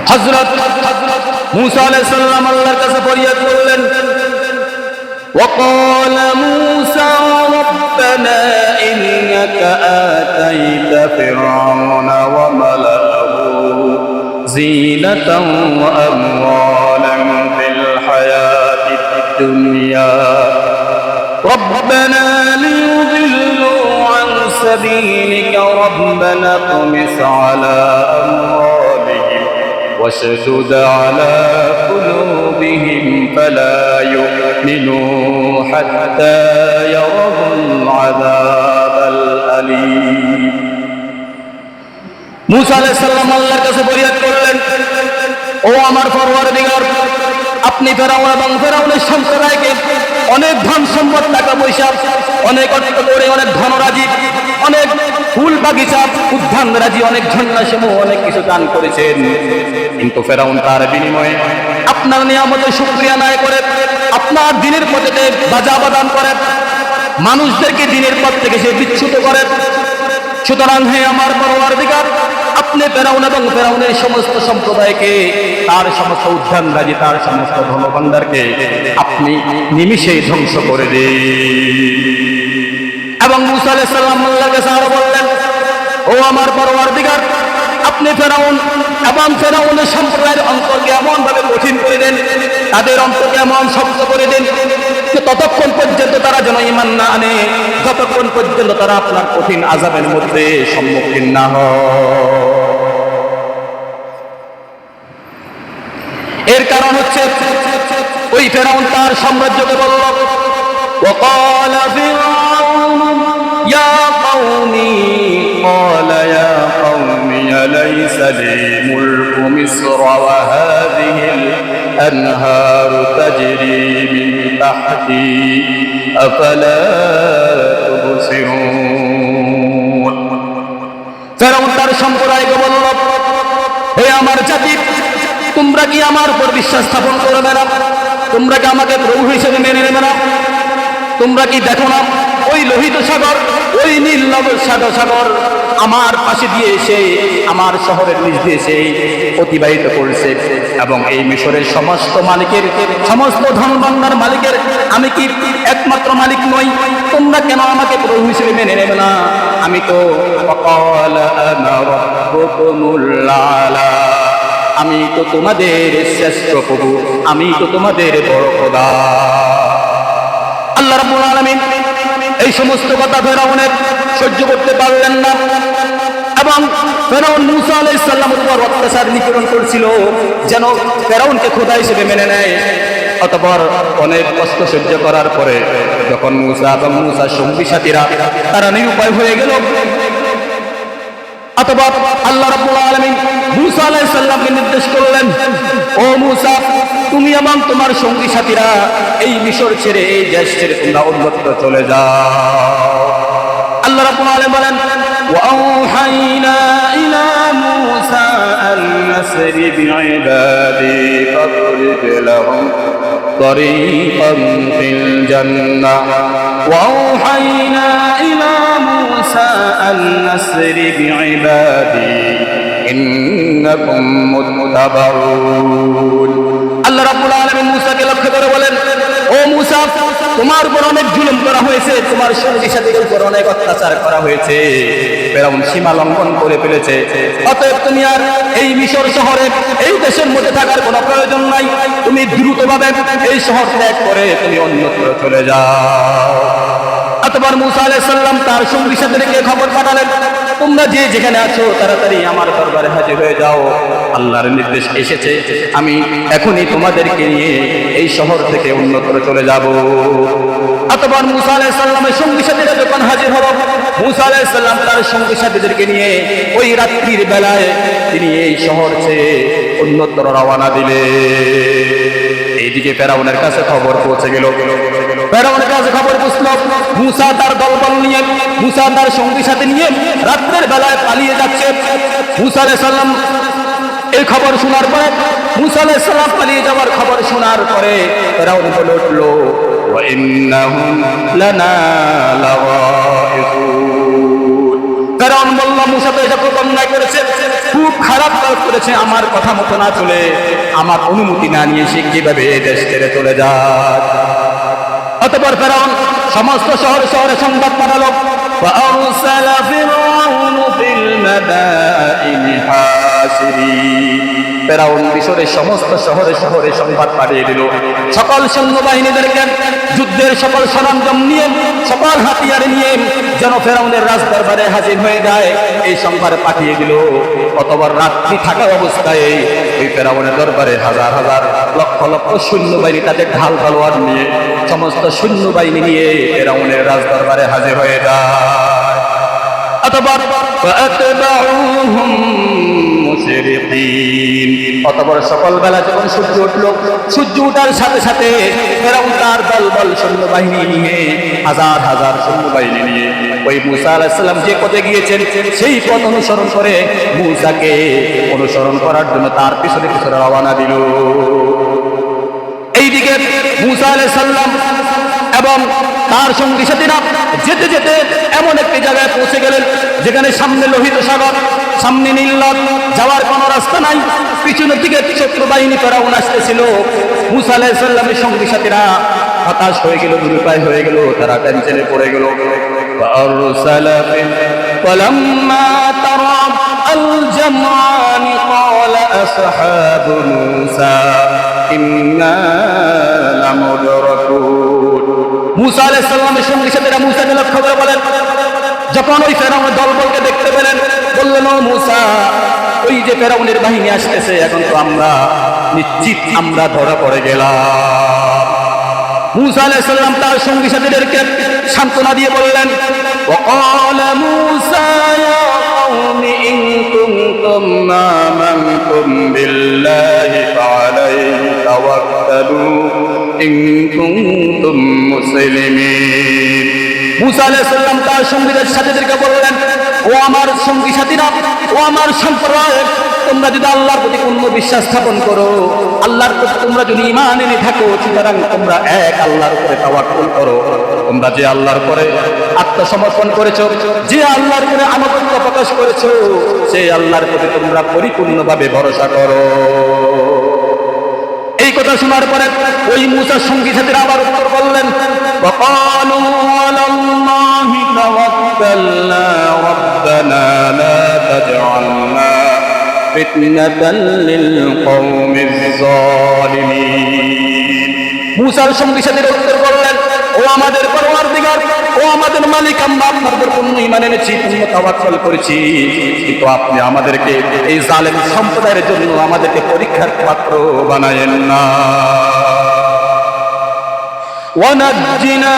হযরত মুসা আলাইহিস সালাম আল্লাহর কাছে ফরিয়াদ করলেন। وقال موسى ربنا إنك آتيت فرعون وملأه زينة وأموالا في الحياة الدنيا ربنا ليضلوا عن سبيلك ربنا اطمس على أموالهم واشدد على قلوبهم فلا يؤمنوا حتى يروا العذاب الأليم মুসা আলাইহিস সালাম আল্লাহর কাছে ফরিয়াদ করলেন, ও আমার পরওয়ারদিগার, আপনি ফেরাউন এবং ফেরাউনের সম্প্রদায়কে অনেক ধন সম্পদ, টাকা পয়সা, অনেক অর্থ করে, অনেক ধনরাজি, অনেক ফুল বাগিচা, উদ্যানরাজি, অনেক ঝর্ণাসমূহ, অনেক কিছু দান করেছেন। কিন্তু ফেরাউন তার বিনিময়ে আপনার নিয়ামতের শুকরিয়া আদায় করে আপনার দ্বীনের পথে বাজা বাদান করে, মানুষদেরকে দ্বীনের পথ থেকে সে বিচ্যুত করে। সুতরাং হে আমার পরওয়ারদিগার, আপনি ফেরাউন এবং ফেরাউনের সমস্ত সম্প্রদায়কে, তার সমস্ত উদ্যানরাজি, তার সমস্ত ধনভাণ্ডারকে আপনি নিমিষেই ধ্বংস করে দিন। এবং মুসা আলাইহিস সালাম আল্লাহর কাছে আরো বললেন, ও আমার পরওয়ারদিগার, আপনি ফেরাউন এবং ফেরাউনের সম্প্রদায়ের অন্তরকে এমন ভাবে কঠিন করে দেন, তাদের অন্তরকে এমন শক্ত করে দেন যে ততক্ষণ পর্যন্ত তারা যেন ঈমান না আনে, যতক্ষণ পর্যন্ত তারা আপনার কঠিন আযাবের মধ্যে সম্মুখীন না হয়। এর কারণ হচ্ছে ওই ফেরাউন তার সাম্রাজ্যকে বলল, وقال فرعون يا قوم قال يا قوم أليس لي ملك مصر وهذه الأنهار تجري من تحتي أفلا تبصرون ফেরাউন তার সম্প্রদায়কে বলল, হে আমার জাতি, তোমরা কি আমার উপর বিশ্বাস স্থাপন করবে না? তোমরা কি আমাকে প্রভু হিসেবে মেনে নেবে না? তোমরা কি দেখো না ওই লোহিত সাগর, ওই নীল সাগর আমার পাশে দিয়ে এসে আমার শহরের নিচ দিয়ে এসে অতিবাহিত করছে, এবং এই মিশরের সমস্ত মালিকের, সমস্ত ধনভাণ্ডার মালিকের আমি কি একমাত্র মালিক নই? তোমরা কেন আমাকে প্রভু হিসেবে মেনে নেবে না? আমি তো আমি তো তোমাদের শ্রেষ্ঠ প্রভু, আমি তো তোমাদের বড় খোদা। আল্লাহ রাব্বুল আলামিন এই সমস্ত কথা ফেরাউনের সহ্য করতে পারলেন না, এবং ফেরাউন মুসা আলাইহিস সালামের উপর অত্যাচার নিপীড়ন করছিল যেন ফেরাউনকে খোদা হিসেবে মেনে নেয়। অতঃপর অনেক কষ্ট সহ্য করার পরে যখন মুসা এবং মুসার সঙ্গী সাথীরা তারা নিরুপায় হয়ে গেল, অতঃপর আল্লাহ রাব্বুল আলামিন মুসা আলাইহিস সালামকে নির্দেশ করলেন, ও মুসা, তুমি এবং তোমার সঙ্গী সাথীরা এই মিশর ছেড়ে, এই দেশ ছেড়ে তোমরা অন্যত্র চলে যাও। আল্লাহ রাব্বুল আলামিন বলেন, ওয়াওহাইনা ইলা মুসা আন নাসরি বিইবাদি ফাদরিব লাহুম তরিকান ফিল জান্নাহ ওয়াওহাইনা ইলা মুসা আন নাসরি বিইবাদি ইন্নাকুম মুত্তাবাউন। আল্লাহ রাব্বুল আলামিন মুসাকে লক্ষ্য করে বলেন, ও মুসা, তোমার উপর অনেক জুলুম করা হয়েছে, তোমার সঙ্গী সাথীদের উপর অনেক অত্যাচার করা হয়েছে, ফেরাউন সীমা লঙ্ঘন করে ফেলেছে। অতএব তুমি আর এই মিশর শহরে, এই দেশের মধ্যে থাকার কোনো প্রয়োজন নাই। তুমি দ্রুতভাবে এই শহর ত্যাগ করে তুমি অন্যত্র চলে যাও। অতঃপর মুসা আলাইহিস সালাম তার সঙ্গী সাথীদেরকে খবর পাঠালেন, তোমরা যে যেখানে আছো তাড়াতাড়ি আমার দরবারে হাজির হয়ে যাও। আল্লাহর নির্দেশ এসেছে, আমি এখনই তোমাদেরকে নিয়ে এই শহর থেকে অন্যত্র চলে যাব। অতঃপর মুসা আলাইহিস সালামের সঙ্গী সাথীরা যখন হাজির হলো, মুসা আলাইহিস সালাম তার সঙ্গী সাথীদেরকে নিয়ে ওই রাত্রির বেলায় তিনি এই শহর ছেড়ে অন্যত্র রওনা দিলে। এইদিকে ফেরাউনের কাছে খবর পৌঁছে গেল। ফেরাউনের কাছে খবর পৌঁছলো, মুসা তার দলবল নিয়ে, মুসা তার সঙ্গী সাথী নিয়ে রাত্রের বেলায় পালিয়ে যাচ্ছে। মুসা আলাইহিস সালাম এই খবর শোনার পরে, মুসা আলাইহিস সালাম পালিয়ে যাওয়ার খবর শোনার পরে ফেরাউন বলে উঠল, ওয়া ইন্নাহুম লানা লাগাইবুন। ফেরাউন বলল, মুসা তো এটা অন্যায় করেছে, খুব খারাপ কাজ করেছে, আমার কথা মতো না চলে, আমার অনুমতি না নিয়ে সে কিভাবে দেশ ছেড়ে চলে যায়। অতঃপর ফেরাউন সমস্ত শহরে শহরে সংবাদ পাঠালো, فأرسل فرعون في المدائن حاشرين। ফেরাউন মিশরের সমস্ত শহরে শহরে সংবাদ পাঠিয়ে দিল, সকল সৈন্যবাহিনীদেরকে যুদ্ধের সকল সরঞ্জাম নিয়ে, সকল হাতিয়ার নিয়ে যেন ফেরাউনের রাজদরবারে হাজির হয়ে যায়, এই সংবাদ পাঠিয়ে দিল। অতঃপর রাত্রি থাকা অবস্থায় ওই ফেরাউনের দরবারে হাজার হাজার লক্ষ লক্ষ সৈন্যবাহিনী তাদের ঢাল তলোয়ার নিয়ে, সমস্ত সৈন্যবাহিনী নিয়ে ফেরাউনের রাজদরবারে হাজির হয়ে যায়। অতঃপর فأتبعوهم مشرقين। অতঃপর সকালবেলা যখন সূর্য উঠল, সূর্য ওঠার সাথে সাথে ফেরাউন তার দলবল সৈন্যবাহিনী নিয়ে, হাজার হাজার সৈন্যবাহিনী নিয়ে ওই মূসা আলাইহিস সালাম যে পথে গিয়েছেন সেই পথ অনুসরণ করে মূসাকে অনুসরণ করার জন্য তার পিছনে পিছনে রওনা দিল। এইদিকে মূসা আলাইহিস সালাম এবং তার সঙ্গী সাথীরা যেতে যেতে এমন একটি জায়গায় পৌঁছে গেলেন যেখানে সামনে লোহিত সাগর, সামনে নীল নদ, যাওয়ার কোনো রাস্তা নাই। পিছনের দিকে শত্রু বাহিনী ফেরাউন আসতেছিল। মূসা আলাইহিস সালামের সঙ্গী সাথীরা হতাশ হয়ে গেল, দুর্পায় হয়ে গেল, তারা টেনশনে পড়ে গেল। فلما ترى الجمعان قال أصحاب موسى إنا لمدركون। মূসা আলাইহিস সালামের সঙ্গী সাথীরা মূসাকে লক্ষ্য করে বলেন, যখন ওই ফেরাউনের দলবলকে দেখতে পেলেন, বললেন, ও মূসা, ওই যে ফেরাউনের বাহিনী আসতেছে, এখন তো আমরা নিশ্চিত আমরা ধরা পড়ে গেলাম। মূসা আলাইহিস সালাম তার সঙ্গী সাথীদেরকে সান্ত্বনা দিয়ে বললেন, وقال موسى يا قوم إن كنتم آمنتم بالله فعليه توكلوا إن كنتم مسلمين। মূসা আলাইহিস সালাম তার সঙ্গীদের সাথীদেরকে বললেন, ও আমার সঙ্গী সাথীরা, ও আমার সম্প্রদায়, তোমরা যদি আল্লাহর প্রতি পূর্ণ বিশ্বাস স্থাপন করো, আল্লাহর প্রতি তোমরা যদি ঈমান এনে থাকো, সুতরাং তোমরা এক আল্লাহর উপরে তাওয়াক্কুল করো। তোমরা যে আল্লাহর উপরে আত্মসমর্পণ করেছো, যে আল্লাহর উপরে আনুগত্য প্রকাশ করেছো, সেই আল্লাহর প্রতি তোমরা পরিপূর্ণভাবে ভরসা করো। এই কথা শোনার পরে ওই মূসার সঙ্গী সাথীরা আবার উত্তর বললেন, وقالوا على الله توكلنا ربنا لا تجعلنا فتنة للقوم الظالمين। মূসার সঙ্গী সাথীরা উত্তর বললেন, ও আমাদের পরওয়ারদিগার, ও আমাদের মালিক, আমরা আপনার উপর পূর্ণ ঈমান এনেছি, পূর্ণ তাওয়াক্কুল করেছি, কিন্তু আপনি আমাদেরকে এই জালেম সম্প্রদায়ের জন্য আমাদেরকে পরীক্ষার পাত্র বানায়েন না। ونجنا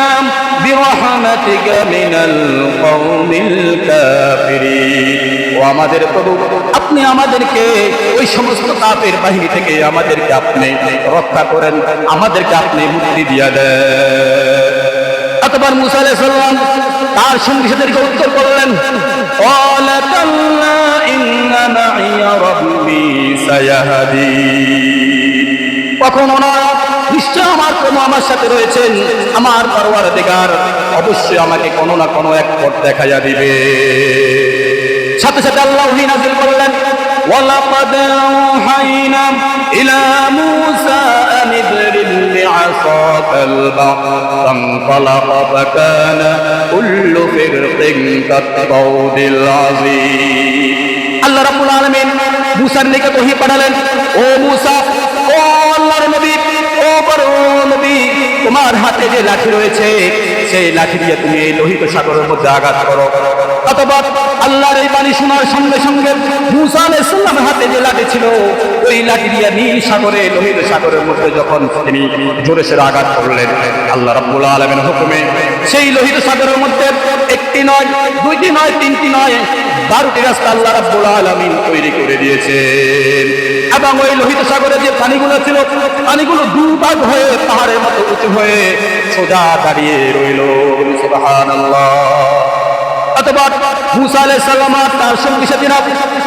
برحمتك من القوم الكافرين। ও আমাদের প্রভু, আপনি আমাদেরকে ওই সমস্ত কাফের বাহিনী থেকে আমাদেরকে আপনি রক্ষা করেন, আমাদেরকে আপনি মুক্তি দিয়ে দেন। অতঃপর মূসা আলাইহিস সালাম তার সঙ্গী সাথীদেরকে উত্তর করলেন, قال كلا إن معي ربي سيهدين। কখনো না, নিশ্চয় আমার প্রভু আমার সাথে রয়েছেন, আমার পরওয়ারদিগার অবশ্যই আমাকে কোনো না কোনো এক পথ দেখাইয়া দিবে। সাথে সাথে আল্লাহ ওহী নাযিল করলেন, وَلَقَدْ أَوْحَيْنَا إِلَى مُوسَىٰ أَنِ اضْرِبْ بِعَصَاكَ الْبَحْرَ فَانطَلَقَ فَكَانَ كُلُّ فِرْقٍ كَالطَّوْدِ الْعَظِيمِ। আল্লাহ রাব্বুল আলামিন মূসার নিকট ওহী পাঠালেন, ও মূসা, ও আল্লাহর নবী, ও বড় নবী, তোমার হাতে যে লাঠি রয়েছে, সেই লাঠি দিয়ে তুমি এই লোহিত সাগরের মধ্যে আঘাত করো। অতঃপর আল্লাহর এই বাণী শোনার সঙ্গে সঙ্গে মূসা আলাইহিস সালামের হাতে যে লাঠি ছিল, ওই লাঠি দিয়ে নীল সাগরে, লোহিত সাগরের মধ্যে যখন তিনি জোরে সোরে আঘাত করলেন, আল্লাহ রাব্বুল আলামিনের হুকুমে সেই লোহিত সাগরের মধ্যে একটি নয়, দুইটি নয়, তিনটি নয়, 12টি রাস্তা আল্লাহ রাব্বুল আলামিন তৈরি করে দিয়েছেন। এবং ওই লোহিত সাগরে যে পানিগুলো ছিল, পানিগুলো দুভাগ হয়ে পাহাড়ের মতো উঁচু হয়ে সোজা দাঁড়িয়ে রইল। সুবহানাল্লাহ। অতঃপর মূসা আলাইহিস সালাম তার সঙ্গী সাথীরা,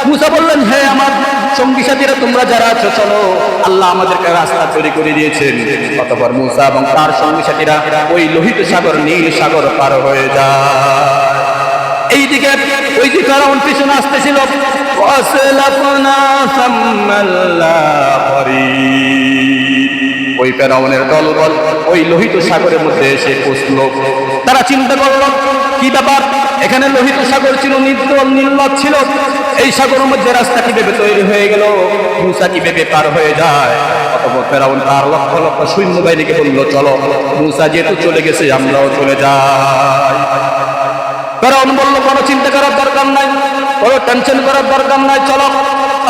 মূসা বললেন, হে আমার সঙ্গী সাথীরা, তোমরা যারা আছো চলো, আল্লাহ আমাদেরকে রাস্তা তৈরি করে দিয়েছেন। অতঃপর মূসা এবং তার সঙ্গী সাথীরা ওই লোহিত সাগর, নীল সাগর পার হয়ে যায়। এইদিকে ওই যে ফেরাউন পিছনে আসতেছিল, وأسلفنا ثم الآخرين ওই ফেরাউনের দলবল ওই লোহিত সাগরের মধ্যে এসে পৌঁছল। তারা চিন্তা করলো কি ব্যাপার, এখানে লোহিত সাগর ছিল, নীল ছিল, এই সাগরের মধ্যে রাস্তা কিভাবে তৈরি হয়ে গেল, মূসা কিভাবে পার হয়ে যায়। অতঃপর ফেরাউন তার লক্ষ লক্ষ সৈন্যবাহিনীকে বলল, চলো মূসা যেহেতু চলে গেছে আমরাও চলে যাই। ফেরাউন বলল, কোনো চিন্তা করার দরকার নাই, কোনো টেনশন করার দরকার নাই, চলো।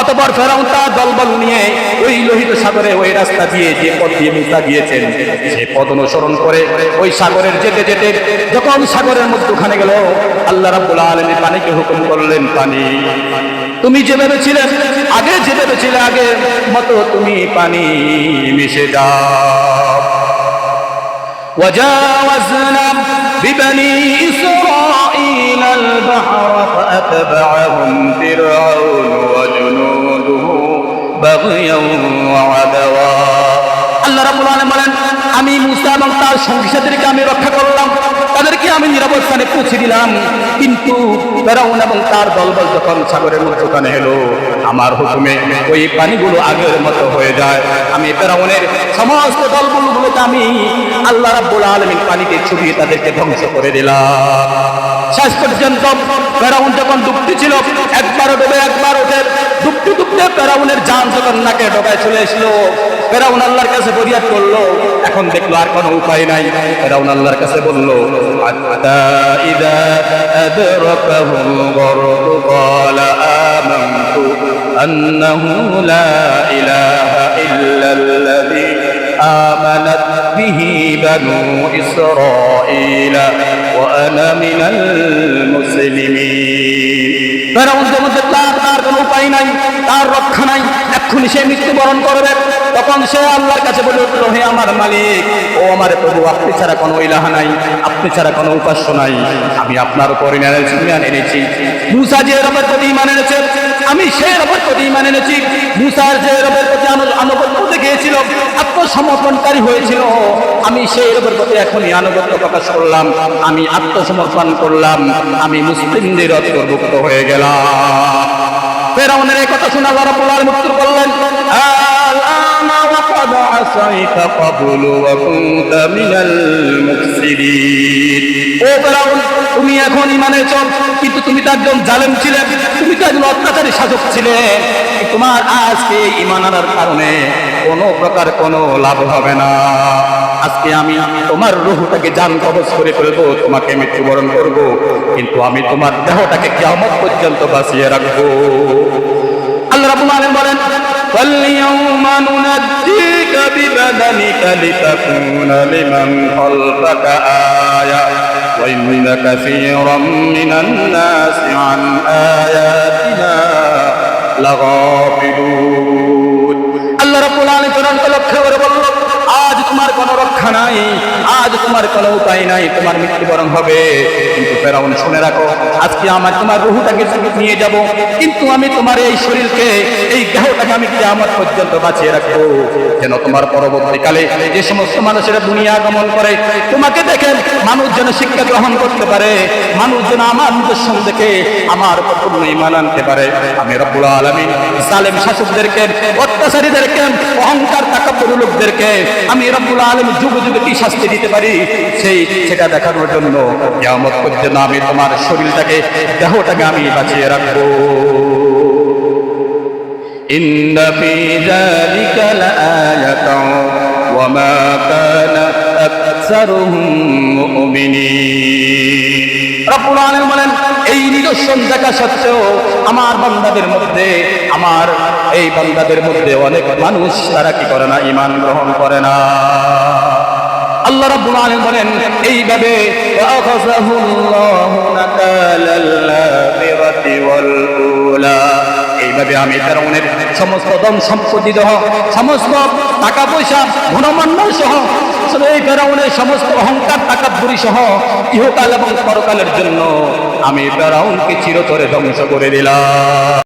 অতঃপর ফেরাউন তার দলবল নিয়ে ওই লোহিত সাগরে ওই রাস্তা দিয়ে যে পথ দিয়ে মূসা গিয়েছেন সেই পথ অনুসরণ করে ওই সাগরের যেতে যেতে যখন সাগরের মধ্যখানে গেল, আল্লাহ রাব্বুল আলামিন পানিকে হুকুম করলেন, পানি তুমি যেভাবে ছিলে আগে, যেভাবে ছিলে আগে মতো তুমি পানি মিশে যাও। وجاوزنا ببني إسرائيل البحر فأتبعهم فرعون وجنوده بغيا وعدوا আল্লাহ রাব্বুল আলামিন বলেন, আমি মূসা এবং তার সঙ্গী সাথীদেরকে আমি রক্ষা করলাম, তাদেরকে আমি নিরাপদ স্থানে পৌঁছে দিলাম। কিন্তু ফেরাউন এবং তার দলবল যখন সাগরের মধ্যখানে এলো, আমার হুকুমে ওই পানিগুলো আগের মতো হয়ে যায়। আমি ফেরাউনের সমস্ত দলবলগুলোকে আমি আল্লাহ রাব্বুল আলামিন পানিতে ছুটিয়ে তাদেরকে ধ্বংস করে দিলাম। শেষ পর্যন্ত ফেরাউন যখন ডুবতে ছিল, একবার ডুবে একবার ওঠে, ডুবতে ডুবতে ফেরাউনের জান যখন নাকে ডোকায় চলে আসলো, ফেরাউন আল্লাহর কাছে ফরিয়াদ করলো। এখন দেখলো আর কোনো উপায় নাই, ফেরাউন আল্লাহর কাছে বললো, হাত্তা ইযা আদরাকাহুল গরক ক্বালা আমানতু আন্নাহু লা ইলাহা ইল্লাল্লাযী আমানাত বিহি বানু ইসরাঈল ওয়া আনা মিনাল মুসলিমিন। ফেরাউন যখন দেখলো তার কোনো উপায় নাই, তার রক্ষা নাই, এক্ষুনি সে মৃত্যুবরণ করবে, তখন সে আল্লাহর কাছে বলে উঠল, হে আমার মালিক, ও আমার প্রভু, আপনি ছাড়া কোনো ইলাহা নাই, আপনি ছাড়া কোনো উপাস্য নাই, আমি আপনার উপরে ঈমান এনেছি। মূসা যে রবের প্রতি ঈমান এনেছে, আমি সেই রবের প্রতি ঈমান এনেছি। মূসার যে রবের প্রতি আনুগত্য দেখিয়েছিল, আত্মসমর্পণকারী হয়েছিল, আমি সেই রবের প্রতি এখনই আনুগত্য প্রকাশ করলাম, আমি আত্মসমর্পণ করলাম, আমি মুসলিমদের অন্তর্ভুক্ত হয়ে গেলাম। ফেরাউনের এই কথা শুনে আল্লাহ রাব্বুল আলামিন উত্তর করলেন, আল-আনা ওয়াকাদ আসাইতা ক্বাবলু ওয়া কুনতা মিনাল মুফসিদিন। ও ফেরাউন, তুমি এখন ঈমান এনেছো, কিন্তু তুমি তো একজন জালেম ছিলে, তুমি তো একজন অত্যাচারী শাসক ছিলে। তোমার আজকে ঈমান আনার কারণে কোনো প্রকার কোনো লাভ হবে না। আজকে আমি তোমার রূহটাকে জান কবজ করে ফেলবো, তোমাকে মৃত্যুবরণ করব, কিন্তু আমি তোমার দেহটাকে কিয়ামত পর্যন্ত বাঁচিয়ে রাখবো। আল্লাহ রাব্বুল আলামিন বলেন, ফাল-ইয়াওমা নুনাজ্জিকা বিবাদানিকা লিতাকুনা লিমান খালফাকা আয়া ওয়া ইন্না কাসীরাম মিনান নাসি আন আয়াতিনা লাগাফিলুন। আল্লাহ রাব্বুল আলামিন কোরআনকে লক্ষ্য করে বলল, আজ তোমার কোনো রক্ষা নাই, আজ তোমার কোনো উপায় নাই, তোমার মৃত্যুবরণ হবে। কিন্তু ফেরাউন শুনে রাখো, আজকে তোমার রূহটাকে নিয়ে যাব, কিন্তু আমি তোমার এই শরীরকে, এই দেহটাকে আমি কিয়ামত পর্যন্ত বাঁচিয়ে রাখবো, যেন তোমার পরবর্তীকালে যে সমস্ত মানুষেরা দুনিয়া আগমন করে তোমাকে দেখে মানুষ যেন শিক্ষা গ্রহণ করতে পারে, মানুষ যেন আমার নিদর্শন দেখে আমার পূর্ণ ঈমান আনতে পারে। আমি রব্বুল আলামিন জালেম শাসকদেরকে, অত্যাচারীদেরকে, অহংকার তাকাব্বুর লোকদেরকে আমি রব্বুল আলামিন যুগে যুগে কি শাস্তি দিতে পারি সেটা দেখানোর জন্য কিয়ামত পর্যন্ত আমি তোমার শরীরটাকে, দেহটাকে আমি বাঁচিয়ে রাখবো। ইন্না ফি যালিকা লাআয়াতান ওয়া মা কানা আকসারুহুম মুমিনিন। রব্বুল আলামিন বলেন, এই নিদর্শন দেখা সত্ত্বেও আমার বান্দাদের মধ্যে, আমার এই বান্দাদের মধ্যে অনেক মানুষ তারা কি করে না, ঈমান গ্রহণ করে না। আল্লাহ রাব্বুল আলামিন বলেন, এইভাবে আখাযাহুল্লাহু নাকালাল আখিরাতি ওয়াল উলা, এইভাবে আমি ফেরাউনের সমস্ত ধন সম্পত্তি সহ, সমস্ত টাকা পয়সা, ধনমান্য সহ, এই ফেরাউনের সমস্ত অহংকার তাকাব্বুরি সহ ইহকাল এবং পরকালের জন্য আমি ফেরাউনকে চিরতরে ধ্বংস করে দিলাম।